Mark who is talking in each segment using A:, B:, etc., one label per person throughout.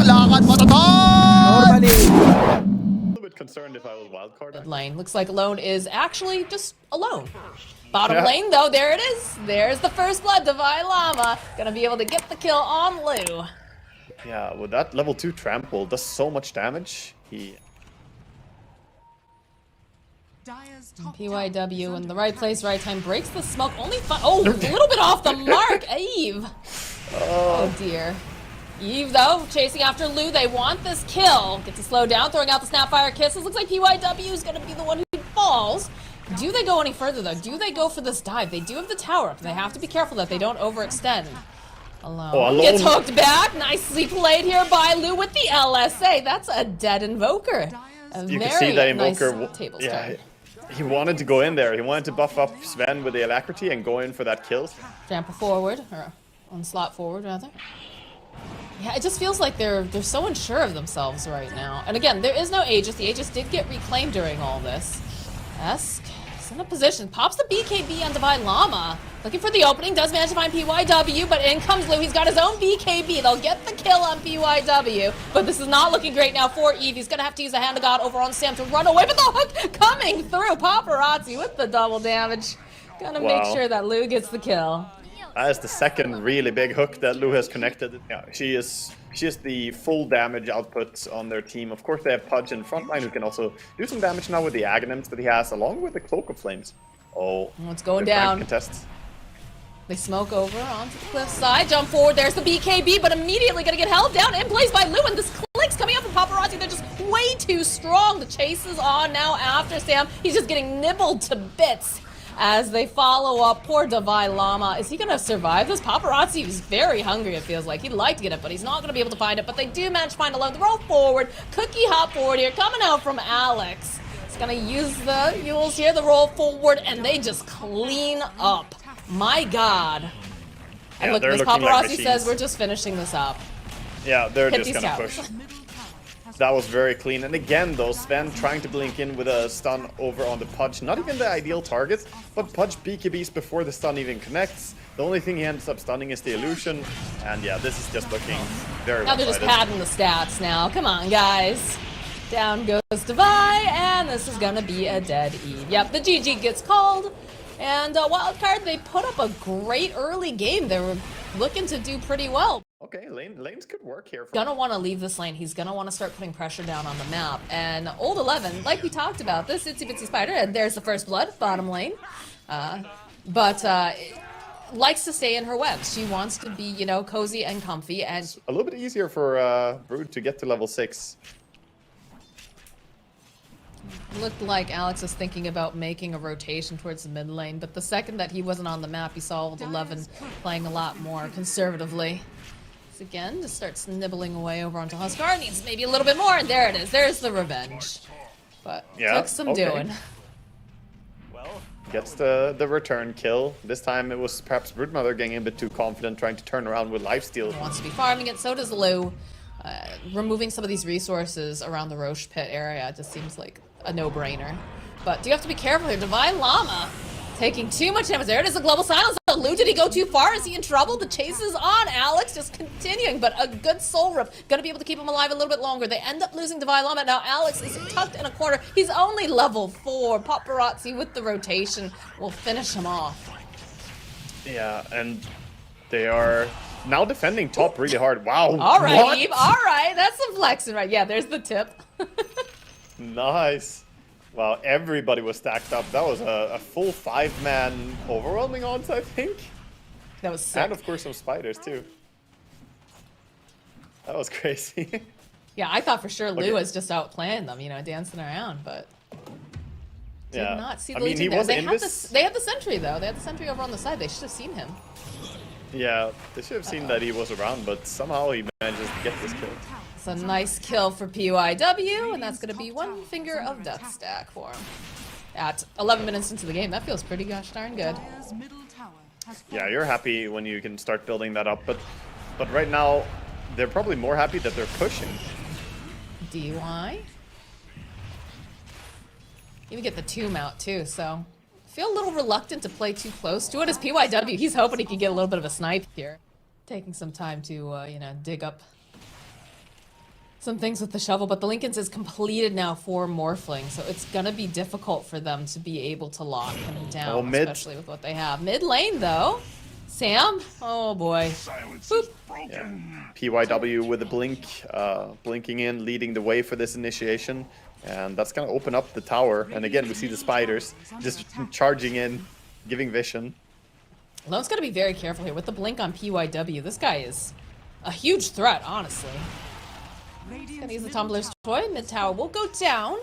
A: lakad matatak!
B: Normally.
C: A little bit concerned if I was wildcard.
D: Mid lane. Looks like Alone is actually just alone. Bottom lane, though, there it is. There's the first blood. Divine Llama gonna be able to get the kill on Lou.
C: Yeah, with that level 2 trample, does so much damage.
D: PYW in the right place, right time, breaks the smoke. Only oh, a little bit off the mark. Eve. Oh dear. Eve, though, chasing after Lou. They want this kill. Gets to slow down, throwing out the Snapfire Kisses. Looks like PYW is going to be the one who falls. Do they go any further, though? Do they go for this dive? They do have the tower up. They have to be careful that they don't overextend. Alone gets hooked back. Nicely played here by Lou with the LSA. That's a dead Invoker.
C: You can see that Invoker,
D: nice table start.
C: He wanted to go in there. He wanted to buff up Sven with the alacrity and go in for that kill.
D: Trample forward, or onslaught forward, rather. Yeah, it just feels like they're so unsure of themselves right now. And again, there is no Aegis. The Aegis did get reclaimed during all this. Esk is in a position. Pops the BKB on Divine Llama. Looking for the opening. Does manage to find PYW, but in comes Lou. He's got his own BKB. They'll get the kill on PYW. But this is not looking great now for Eve. He's going to have to use a Hand of God over on Sam to run away. But the hook coming through. Paparazzi with the double damage. Gonna make sure that Lou gets the kill.
C: That is the second really big hook that Lou has connected. Yeah, she is the full damage output on their team. Of course, they have Pudge in frontline who can also do some damage now with the Aghanims that he has, along with the Cloak of Flames. Oh,
D: it's going down. They smoke over onto the cliff side, jump forward. There's the BKB, but immediately gonna get held down in place by Lou. And this click's coming up from Paparazzi. They're just way too strong. The chase is on now after Sam. He's just getting nibbled to bits as they follow up. Poor Divine Llama. Is he gonna survive this? Paparazzi is very hungry, it feels like. He'd like to get it, but he's not gonna be able to find it. But they do manage to find Alone. The roll forward. Cookie hop forward here, coming out from Alex. He's gonna use the Yules here, the roll forward, and they just clean up. My God. And look, this Paparazzi says we're just finishing this up.
C: Yeah, they're just gonna push. That was very clean. And again, though, Sven trying to blink in with a stun over on the Pudge. Not even the ideal target, but Pudge BKBs before the stun even connects. The only thing he ends up stunning is the illusion. And yeah, this is just looking very
D: Now they're just padding the stats now. Come on, guys. Down goes Divine, and this is gonna be a dead E. Yep, the GG gets called. And Wildcard, they put up a great early game. They were looking to do pretty well.
C: Okay, lanes could work here.
D: Gonna want to leave this lane. He's gonna want to start putting pressure down on the map. And Old 11, like we talked about, this itsy bitsy spider, and there's the first blood, bottom lane. But likes to stay in her web. She wants to be, you know, cozy and comfy. And
C: a little bit easier for Brood to get to level 6.
D: Looked like Alex was thinking about making a rotation towards the mid lane, but the second that he wasn't on the map, he saw Old 11 playing a lot more conservatively. Again, just starts nibbling away over onto Huskar. Needs maybe a little bit more, and there it is. There's the revenge. But took some doing.
C: Well, gets the return kill. This time it was perhaps Broodmother getting a bit too confident, trying to turn around with lifesteal.
D: He wants to be farming it, so does Lou. Removing some of these resources around the Roche pit area just seems like a no-brainer. But do you have to be careful here? Divine Llama taking too much damage. There it is, a global silence. Lou, did he go too far? Is he in trouble? The chase is on. Alex just continuing, but a good soul rip. Gonna be able to keep him alive a little bit longer. They end up losing Divine Llama. Now Alex is tucked in a corner. He's only level 4. Paparazzi with the rotation will finish him off.
C: Yeah, and they are now defending top really hard. Wow.
D: All right, Eve. All right, that's some flexing, right? Yeah, there's the tip.
C: Nice. Wow, everybody was stacked up. That was a full 5-man overwhelming odds, I think.
D: That was sick.
C: And of course some spiders too. That was crazy.
D: Yeah, I thought for sure Lou was just out playing them, you know, dancing around, but did not see the Legion there. They had the sentry though. They had the sentry over on the side. They should have seen him.
C: Yeah, they should have seen that he was around, but somehow he manages to get this kill.
D: It's a nice kill for PYW, and that's going to be one finger of death stack for him. At 11 minutes into the game, that feels pretty gosh darn good.
C: Yeah, you're happy when you can start building that up, but right now, they're probably more happy that they're pushing.
D: DY. Even get the tomb out too, so feel a little reluctant to play too close to it as PYW. He's hoping he can get a little bit of a snipe here. Taking some time to, you know, dig up some things with the shovel, but the Lincolns is completed now for Morphling, so it's gonna be difficult for them to be able to lock him down, especially with what they have. Mid lane though, Sam, oh boy. Boop.
C: Yeah. PYW with a blink, blinking in, leading the way for this initiation, and that's gonna open up the tower. And again, we see the spiders just charging in, giving vision.
D: Lone's gotta be very careful here with the blink on PYW. This guy is a huge threat, honestly. He's gonna use the Tumbler's Toy. Mid tower will go down.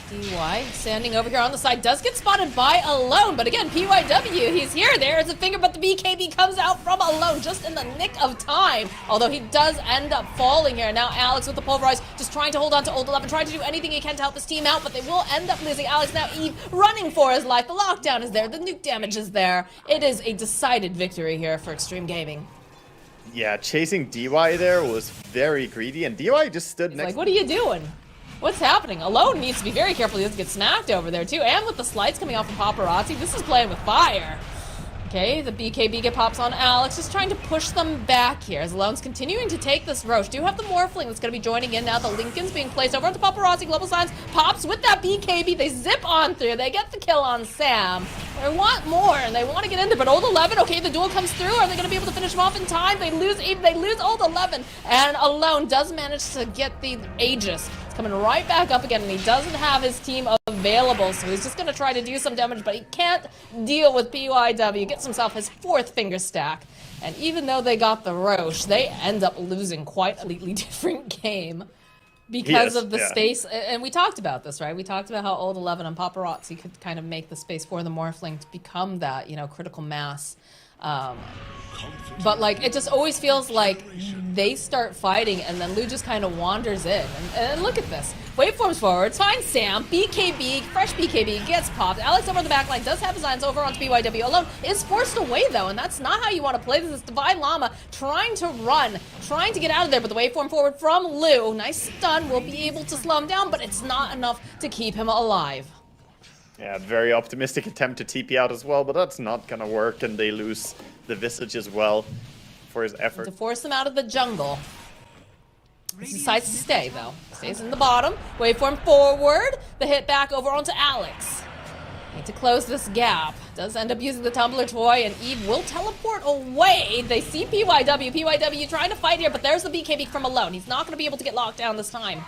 D: DY standing over here on the side does get spotted by Alone, but again, PYW, he's here. There's a finger, but the BKB comes out from Alone just in the nick of time. Although he does end up falling here. Now Alex with the Pulverize, just trying to hold on to Old 11, trying to do anything he can to help his team out, but they will end up losing. Alex now Eve running for his life. The lockdown is there, the nuke damage is there. It is a decided victory here for Xtreme Gaming.
C: Yeah, chasing DY there was very greedy, and DY just stood next.
D: Like, what are you doing? What's happening? Alone needs to be very careful. He doesn't get snacked over there too. And with the slides coming off from Paparazzi, this is playing with fire. Okay, the BKB get pops on Alex, just trying to push them back here as Alone's continuing to take this Roche. Do have the Morphling that's going to be joining in now. The Lincoln's being placed over onto Paparazzi. Global Signs pops with that BKB. They zip on through. They get the kill on Sam. They want more and they want to get in there, but Old 11, okay, the duel comes through. Are they going to be able to finish him off in time? They lose Old 11, and Alone does manage to get the Aegis. It's coming right back up again, and he doesn't have his team available, so he's just going to try to do some damage, but he can't deal with PYW. Gets himself his 4th finger stack, and even though they got the Roche, they end up losing quite a completely different game because of the space. And we talked about this, right? We talked about how Old 11 and Paparazzi could kind of make the space for the Morphling to become that, you know, critical mass. But like, it just always feels like they start fighting and then Lou just kind of wanders in. And look at this. Waveforms forward, finds Sam, BKB, fresh BKB, gets popped. Alex over the back line does have his eyes over onto BYW. Alone is forced away though, and that's not how you want to play this. Is Divine Llama trying to run, trying to get out of there, but the waveform forward from Lou. Nice stun, will be able to slow him down, but it's not enough to keep him alive.
C: Yeah, very optimistic attempt to TP out as well, but that's not gonna work, and they lose the Visage as well for his effort.
D: To force him out of the jungle. He decides to stay, though. Stays in the bottom. Waveform forward. The hit back over onto Alex. Need to close this gap. Does end up using the Tumbler Toy, and Eve will teleport away. They see PYW. PYW trying to fight here, but there's the BKB from Alone. He's not going to be able to get locked down this time.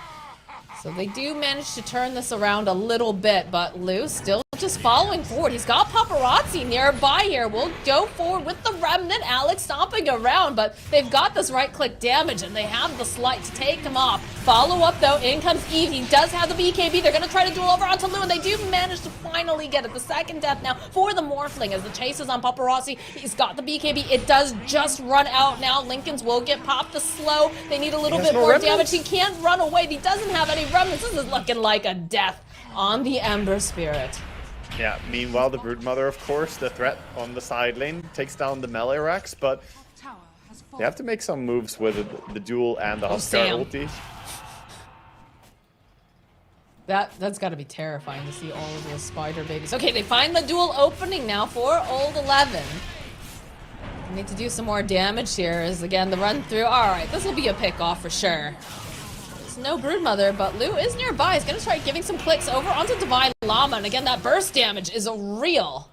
D: So they do manage to turn this around a little bit, but Lou still just following forward. He's got Paparazzi nearby here. We'll go forward with the Remnant. Alex stomping around, but they've got this right-click damage, and they have the slight to take him off. Follow up, though. In comes Eve. He does have the BKB. They're going to try to duel over onto Lou, and they do manage to finally get it. The second death now for the Morphling as the chase is on Paparazzi. He's got the BKB. It does just run out now. Lincolns will get popped to slow. They need a little bit more damage. He can't run away. He doesn't have any remnants. This is looking like a death on the Ember Spirit.
C: Yeah, meanwhile, the Broodmother, of course, the threat on the side lane, takes down the melee racks, but they have to make some moves with the duel and the Huskar ulti.
D: That's got to be terrifying to see all of those spider babies. Okay, they find the duel opening now for Old 11. They need to do some more damage here as, again, the run through. All right, this will be a pick off for sure. No Broodmother, but Lou is nearby. He's gonna try giving some clicks over onto Divine Llama, and again, that burst damage is real.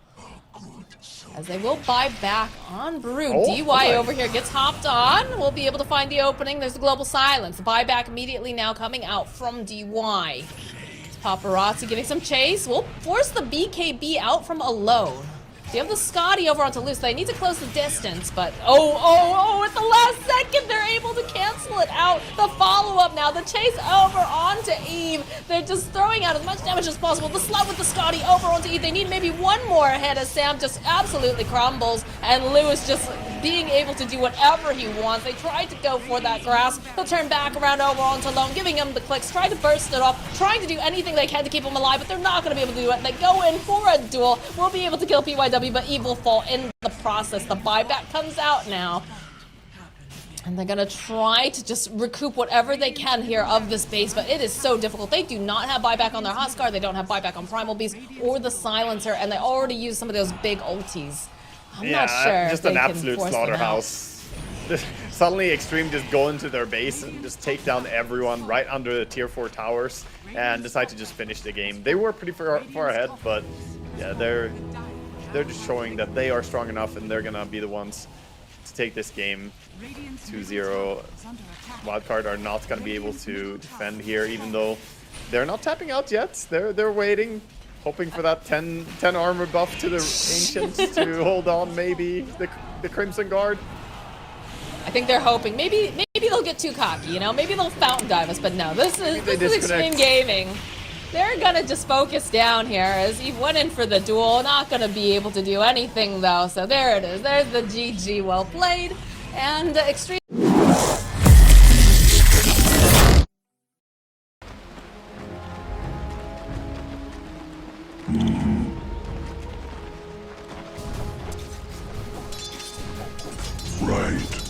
D: As they will buy back on Brood. DY over here gets hopped on. We'll be able to find the opening. There's the Global Silence. The buyback immediately now coming out from DY. It's Paparazzi giving some chase. We'll force the BKB out from Alone. They have the Scotty over onto Luce. They need to close the distance, but at the last second, they're able to cancel it out. The follow-up now, the chase over onto Eve. They're just throwing out as much damage as possible. The slot with the Scotty over onto Eve. They need maybe one more ahead as Sam just absolutely crumbles, and Lou is just being able to do whatever he wants. They tried to go for that grass. He'll turn back around over onto Lone, giving him the clicks, trying to burst it off, trying to do anything they can to keep him alive, but they're not going to be able to do it. They go in for a duel. We'll be able to kill PYW, but Eve will fall in the process. The buyback comes out now. And they're going to try to just recoup whatever they can here of this base, but it is so difficult. They do not have buyback on their Huskar, they don't have buyback on Primal Beast or the Silencer, and they already used some of those big ultis. I'm not sure
C: just an absolute slaughterhouse. Suddenly Xtreme just go into their base and just take down everyone right under the tier 4 towers and decide to just finish the game. They were pretty far ahead, but yeah, they're just showing that they are strong enough and they're gonna be the ones to take this game 2-0. Wildcard are not gonna be able to defend here, even though they're not tapping out yet. They're waiting, hoping for that 10 armor buff to the Ancients to hold on, maybe the Crimson Guard.
D: I think they're hoping maybe they'll get too cocky, you know, maybe they'll fountain dive us, but no, this is Xtreme Gaming. They're gonna just focus down here as he went in for the duel, not gonna be able to do anything though, so there it is, there's the GG, well played, and Xtreme.
A: Right.